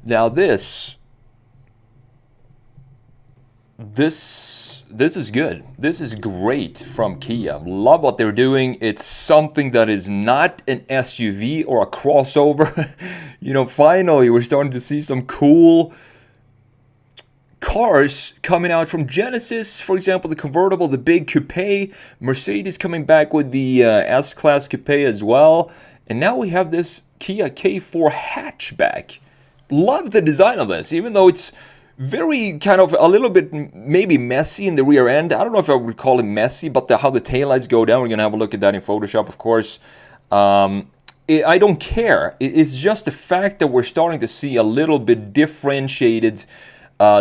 Now this is good. This is great from Kia. Love what they're doing. It's something that is not an SUV or a crossover. Finally we're starting to see some cool cars coming out from Genesis, for example, the convertible, the big coupe. Mercedes coming back with the S-Class coupe as well. And now we have this Kia K4 hatchback. Love the design of this, even though it's very kind of a little bit maybe messy in the rear end. I don't know if I would call it messy, but how the taillights go down, we're going to have a look at that in Photoshop, of course. I don't care. It's just the fact that we're starting to see a little bit differentiated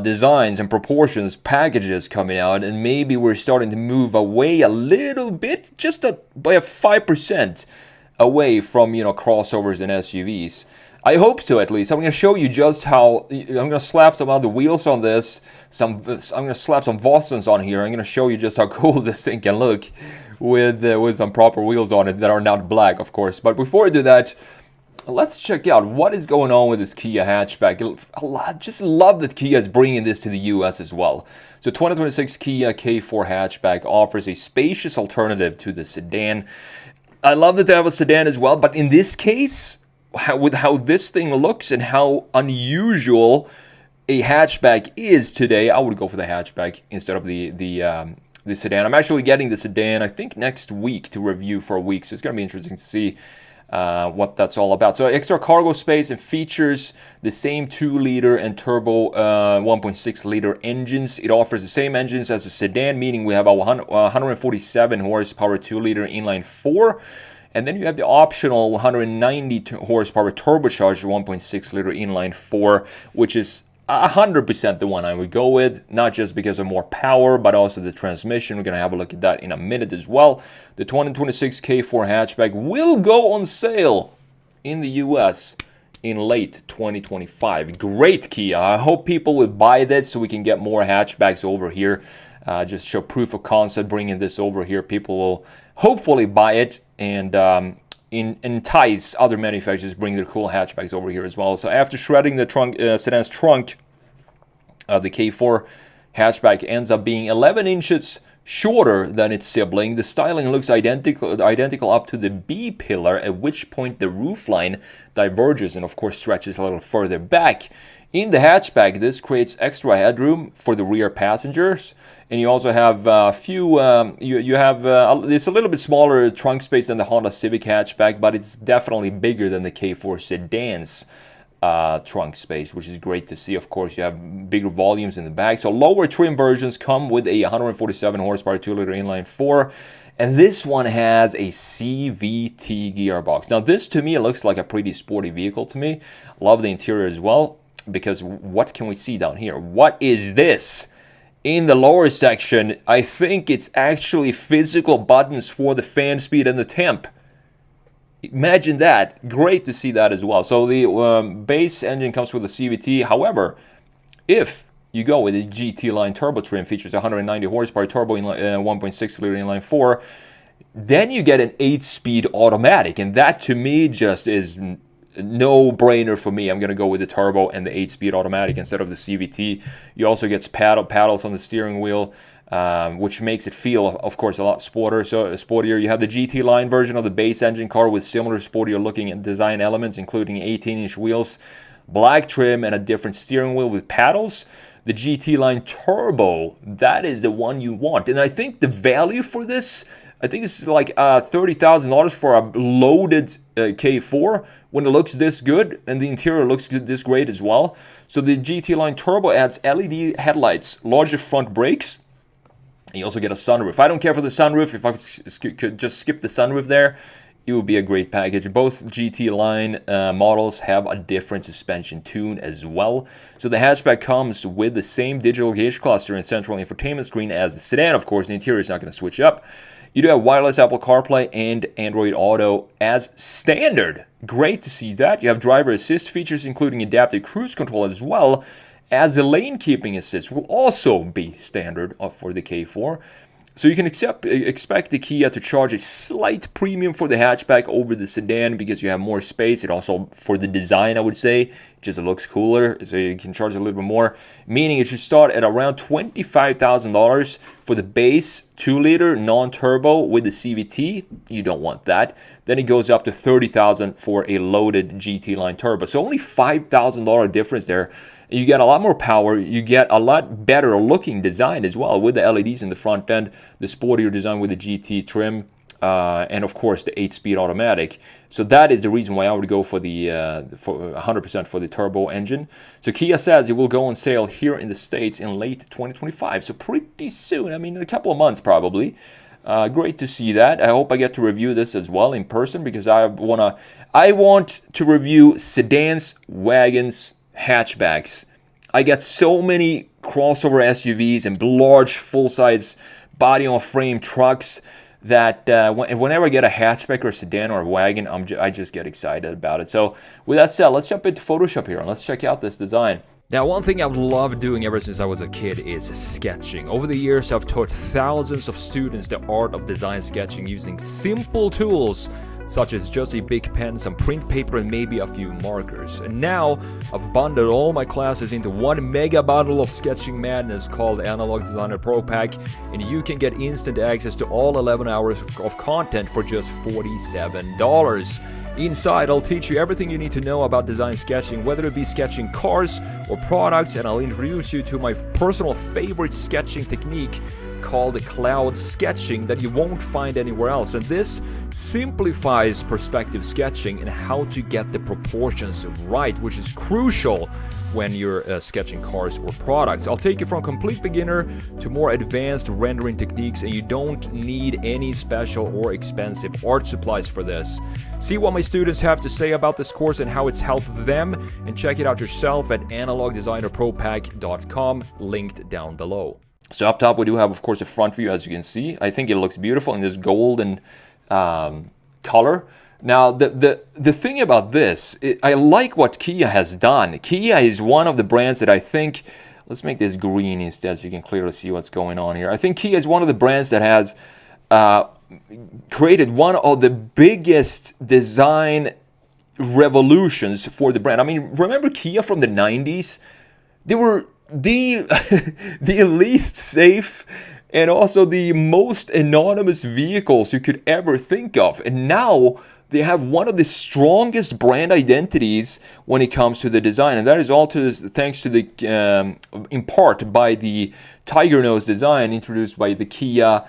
designs and proportions, packages coming out, and maybe we're starting to move away a little bit, by a 5% away from crossovers and SUVs. I hope so, at least. I'm going to show you just how. I'm going to slap some other wheels on this. I'm going to slap some Vossens on here. I'm going to show you just how cool this thing can look with some proper wheels on it that are not black, of course. But before I do that, let's check out what is going on with this Kia hatchback. Just love that Kia is bringing this to the US as well. So 2026 Kia K4 hatchback offers a spacious alternative to the sedan. I love that they have a sedan as well, but in this case, with how this thing looks and how unusual a hatchback is today, I would go for the hatchback instead of the sedan. I'm actually getting the sedan, I think, next week to review for a week, so it's going to be interesting to see what that's all about. So extra cargo space and features the same 2-liter and turbo 1.6-liter engines. It offers the same engines as a sedan, meaning we have a 147 horsepower 2-liter inline 4. And then you have the optional 190 horsepower turbocharged 1.6-liter inline 4, which is 100% the one I would go with, not just because of more power, but also the transmission. We're going to have a look at that in a minute as well. The 2026 K4 hatchback will go on sale in the US in late 2025. Great, Kia. I hope people will buy this so we can get more hatchbacks over here. Just show proof of concept, bringing this over here. People will hopefully buy it and entice other manufacturers bring their cool hatchbacks over here as well. So after shredding the sedan's trunk, the K4 hatchback ends up being 11 inches shorter than its sibling. The styling looks identical up to the B pillar, at which point the roofline diverges and of course stretches a little further back. In the hatchback, this creates extra headroom for the rear passengers, and you also have a few. It's a little bit smaller trunk space than the Honda Civic hatchback, but it's definitely bigger than the K4 sedan's trunk space, which is great to see. Of course, you have bigger volumes in the back. So lower trim versions come with a 147 horsepower 2-liter inline 4. And this one has a CVT gearbox. Now, this to me looks like a pretty sporty vehicle to me. Love the interior as well, because what can we see down here? What is this? In the lower section, I think it's actually physical buttons for the fan speed and the temp. Imagine that. Great to see that as well. So the base engine comes with a CVT. However, if you go with a GT line turbo trim, features 190 horsepower turbo 1.6-liter inline 4, then you get an 8-speed automatic, and that to me just is no-brainer for me. I'm going to go with the turbo and the 8-speed automatic instead of the CVT. You also get paddles on the steering wheel, which makes it feel, of course, a lot sportier. You have the GT line version of the base engine car with similar sportier-looking design elements, including 18-inch wheels, black trim, and a different steering wheel with paddles. The GT line turbo, that is the one you want. And I think the value for this, I think it's like $30,000 for a loaded K4 when it looks this good and the interior looks this great as well. So the GT line turbo adds LED headlights, larger front brakes, and you also get a sunroof. I don't care for the sunroof. If I could just skip the sunroof there, it would be a great package. Both GT line models have a different suspension tune as well. So the hatchback comes with the same digital gauge cluster and central infotainment screen as the sedan. Of course, the interior is not going to switch up. You do have wireless Apple CarPlay and Android Auto as standard. Great to see that. You have driver assist features, including adaptive cruise control as well as the lane keeping assist will also be standard for the K4. So you can expect the Kia to charge a slight premium for the hatchback over the sedan because you have more space. It also, for the design, I would say, it just looks cooler, so you can charge a little bit more. Meaning it should start at around $25,000 for the base 2-liter non-turbo with the CVT. You don't want that. Then it goes up to $30,000 for a loaded GT line turbo. So only $5,000 difference there. You get a lot more power. You get a lot better looking design as well with the LEDs in the front end, the sportier design with the GT trim, and of course the 8-speed automatic. So that is the reason why I would go for the 100% for the turbo engine. So Kia says it will go on sale here in the States in late 2025. So pretty soon. I mean, in a couple of months probably. Great to see that. I hope I get to review this as well in person because I want to review sedans, wagons, hatchbacks. I get so many crossover SUVs and large full-size body-on-frame trucks that whenever I get a hatchback or a sedan or a wagon, I just get excited about it. So with that said, let's jump into Photoshop here and let's check out this design. Now, one thing I've loved doing ever since I was a kid is sketching. Over the years, I've taught thousands of students the art of design sketching using simple tools such as just a big pen, some print paper, and maybe a few markers. And now, I've bundled all my classes into one mega bundle of sketching madness called Analog Designer Pro Pack, and you can get instant access to all 11 hours of content for just $47. Inside, I'll teach you everything you need to know about design sketching, whether it be sketching cars or products, and I'll introduce you to my personal favorite sketching technique called cloud sketching that you won't find anywhere else. And this simplifies perspective sketching and how to get the proportions right, which is crucial when you're sketching cars or products. I'll take you from complete beginner to more advanced rendering techniques, and you don't need any special or expensive art supplies for this. See what my students have to say about this course and how it's helped them, and check it out yourself at analogdesignerpropack.com, linked down below. So up top we do have, of course, a front view, as you can see. I think it looks beautiful in this golden color. Now, the thing about this, I like what Kia has done. Kia is one of the brands that I think, let's make this green instead so you can clearly see what's going on here. I think Kia is one of the brands that has created one of the biggest design revolutions for the brand. I mean, remember Kia from the 90s? They were the least safe and also the most anonymous vehicles you could ever think of. And now they have one of the strongest brand identities when it comes to the design. And that is all thanks to the, in part, by the Tiger Nose design introduced by the Kia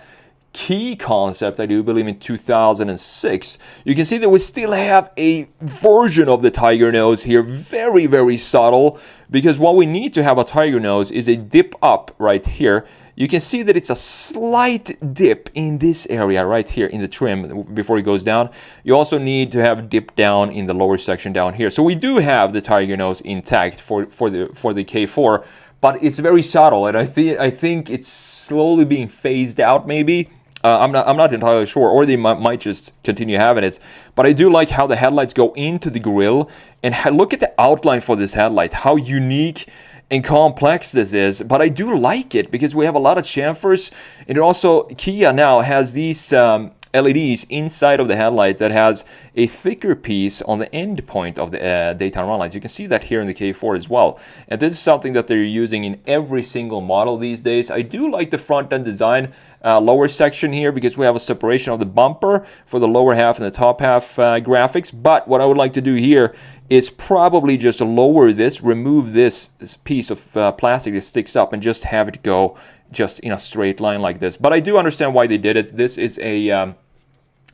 Key concept, I do believe, in 2006. You can see that we still have a version of the Tiger Nose here, very, very subtle, because what we need to have a Tiger Nose is a dip up right here. You can see that it's a slight dip in this area right here in the trim before it goes down. You also need to have dip down in the lower section down here. So we do have the Tiger Nose intact for the K4, but it's very subtle, and I think it's slowly being phased out maybe. I'm not entirely sure, or they might just continue having it. But I do like how the headlights go into the grille, and look at the outline for this headlight, how unique and complex this is. But I do like it because we have a lot of chamfers, and it also, Kia now has these LEDs inside of the headlight that has a thicker piece on the end point of the daytime run lights. You can see that here in the K4 as well. And this is something that they're using in every single model these days. I do like the front end design lower section here because we have a separation of the bumper for the lower half and the top half graphics. But what I would like to do here is probably just lower this, remove this piece of plastic that sticks up, and just have it go just in a straight line like this. But I do understand why they did it. This is a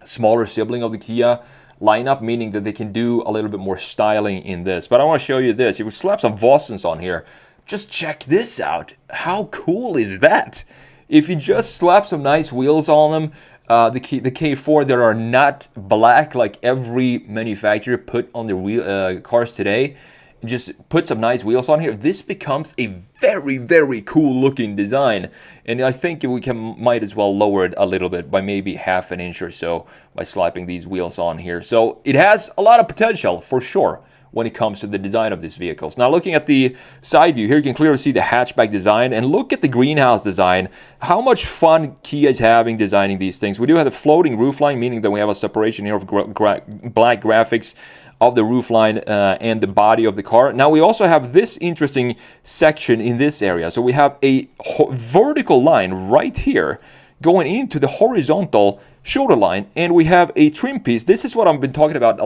smaller sibling of the Kia lineup, meaning that they can do a little bit more styling in this. But I want to show you this. If we slap some Vossens on here, just check this out. How cool is that? If you just slap some nice wheels on them, the K4 that are not black like every manufacturer put on their cars today, just put some nice wheels on here, this becomes a very, very cool looking design. And I think we might as well lower it a little bit by maybe half an inch or so by slapping these wheels on here. So it has a lot of potential for sure when it comes to the design of these vehicles. Now, looking at the side view here, you can clearly see the hatchback design, and look at the greenhouse design. How much fun Kia is having designing these things. We do have the floating roofline, meaning that we have a separation here of black graphics of the roofline and the body of the car. Now we also have this interesting section in this area. So we have a vertical line right here going into the horizontal shoulder line, and we have a trim piece. This is what I've been talking about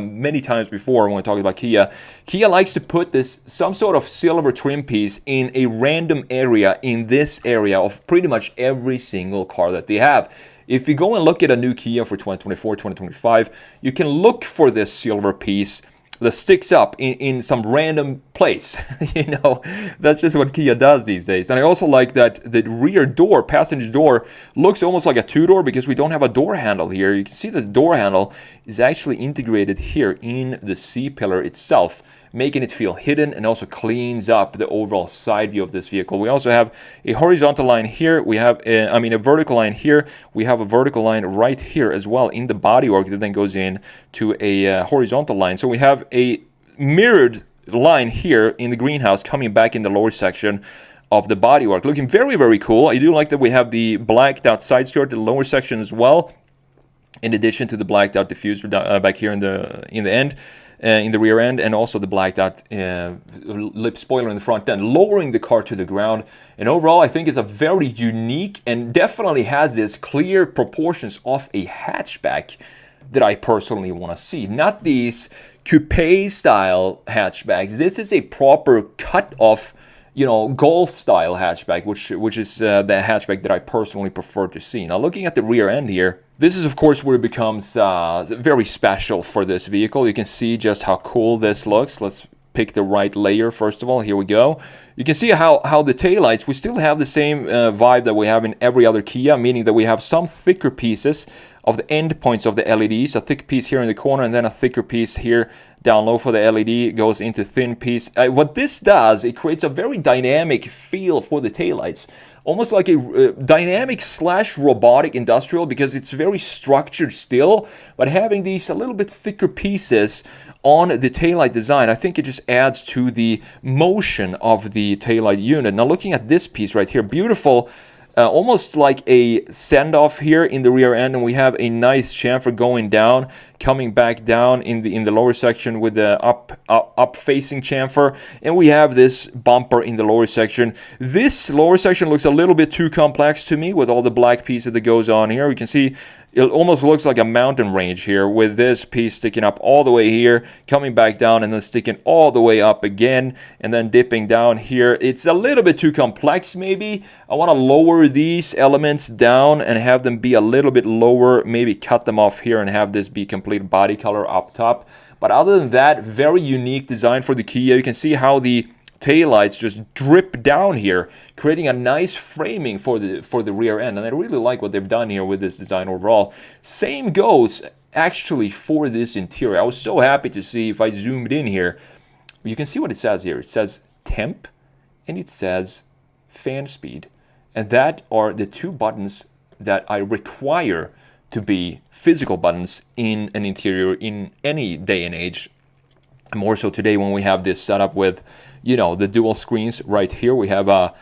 many times before when we're talking about Kia. Kia likes to put some sort of silver trim piece in a random area in this area of pretty much every single car that they have. If you go and look at a new Kia for 2024, 2025, you can look for this silver piece that sticks up in some random place. That's just what Kia does these days. And I also like that the rear door, passenger door, looks almost like a two-door because we don't have a door handle here. You can see that the door handle is actually integrated here in the C-pillar itself, making it feel hidden, and also cleans up the overall side view of this vehicle. We also have a horizontal line here. We have a vertical line here. We have a vertical line right here as well in the bodywork that then goes in to a horizontal line. So we have a mirrored line here in the greenhouse coming back in the lower section of the bodywork, looking very, very cool. I do like that we have the blacked out side skirt in the lower section as well, in addition to the blacked out diffuser back here in the end. In the rear end, and also the blacked out lip spoiler in the front end, lowering the car to the ground. And overall, I think it's a very unique and definitely has this clear proportions of a hatchback that I personally want to see. Not these coupe style hatchbacks. This is a proper cut off, Golf style hatchback, which is the hatchback that I personally prefer to see. Now, looking at the rear end here, this is, of course, where it becomes very special for this vehicle. You can see just how cool this looks. Let's pick the right layer, first of all. Here we go. You can see how the taillights, we still have the same vibe that we have in every other Kia, meaning that we have some thicker pieces of the end points of the LEDs, a thick piece here in the corner, and then a thicker piece here down low for the LED. It goes into thin piece. What this does, it creates a very dynamic feel for the taillights. Almost like a dynamic / robotic industrial, because it's very structured still, but having these a little bit thicker pieces on the taillight design, I think it just adds to the motion of the taillight unit. Now looking at this piece right here, beautiful, almost like a send-off here in the rear end, and we have a nice chamfer going down, coming back down in the lower section with the up facing chamfer, and we have this bumper in the lower section. This lower section looks a little bit too complex to me with all the black pieces that goes on here. You can see it almost looks like a mountain range here, with this piece sticking up all the way here, coming back down, and then sticking all the way up again, and then dipping down here. It's a little bit too complex, maybe. I want to lower these elements down and have them be a little bit lower, maybe cut them off here and have this be complete body color up top. But other than that, very unique design for the Kia. You can see how the taillights just drip down here, creating a nice framing for the rear end, and I really like what they've done here with this design overall. Same goes actually for this interior. I was so happy to see, if I zoomed in here, you can see what it says here. It says temp and it says fan speed, and that are the two buttons that I require to be physical buttons in an interior in any day and age. More so today when we have this setup with, the dual screens right here. We have a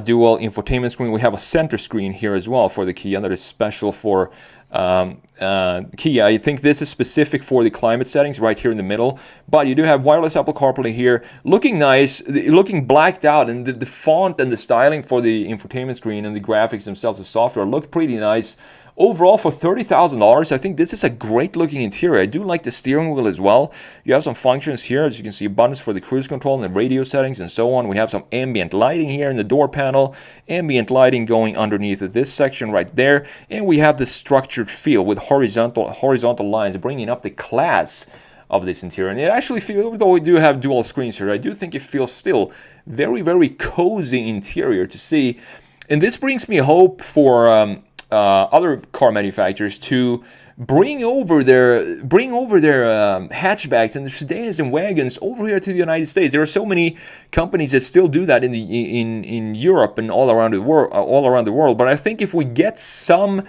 dual infotainment screen. We have a center screen here as well for the Kia that is special for Kia. I think this is specific for the climate settings right here in the middle. But you do have wireless Apple CarPlay here, looking nice, looking blacked out, and the font and the styling for the infotainment screen and the graphics themselves, the software, look pretty nice. Overall, for $30,000, I think this is a great looking interior. I do like the steering wheel as well. You have some functions here, as you can see, buttons for the cruise control and the radio settings and so on. We have some ambient lighting here in the door panel, ambient lighting going underneath this section right there, and we have the structured feel with horizontal lines, bringing up the class of this interior. And it actually feels, though we do have dual screens here, I do think it feels still very, very cozy interior to see. And this brings me hope for other car manufacturers to bring over their hatchbacks and their sedans and wagons over here to the United States. There are so many companies that still do that in Europe and all around the world. But I think if we get some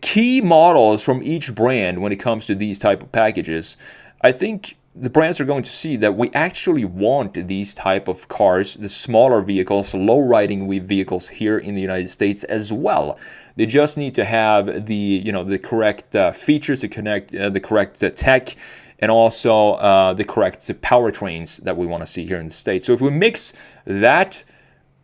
key models from each brand when it comes to these type of packages, I think the brands are going to see that we actually want these type of cars, the smaller vehicles, low riding vehicles here in the United States as well. They just need to have the the correct features, to connect the correct tech, and also the correct powertrains that we want to see here in the States. So if we mix that,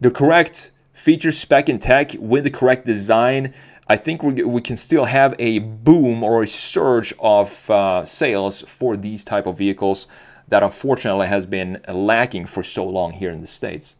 the correct feature, spec, and tech with the correct design, I think we can still have a boom or a surge of sales for these type of vehicles that unfortunately has been lacking for so long here in the States.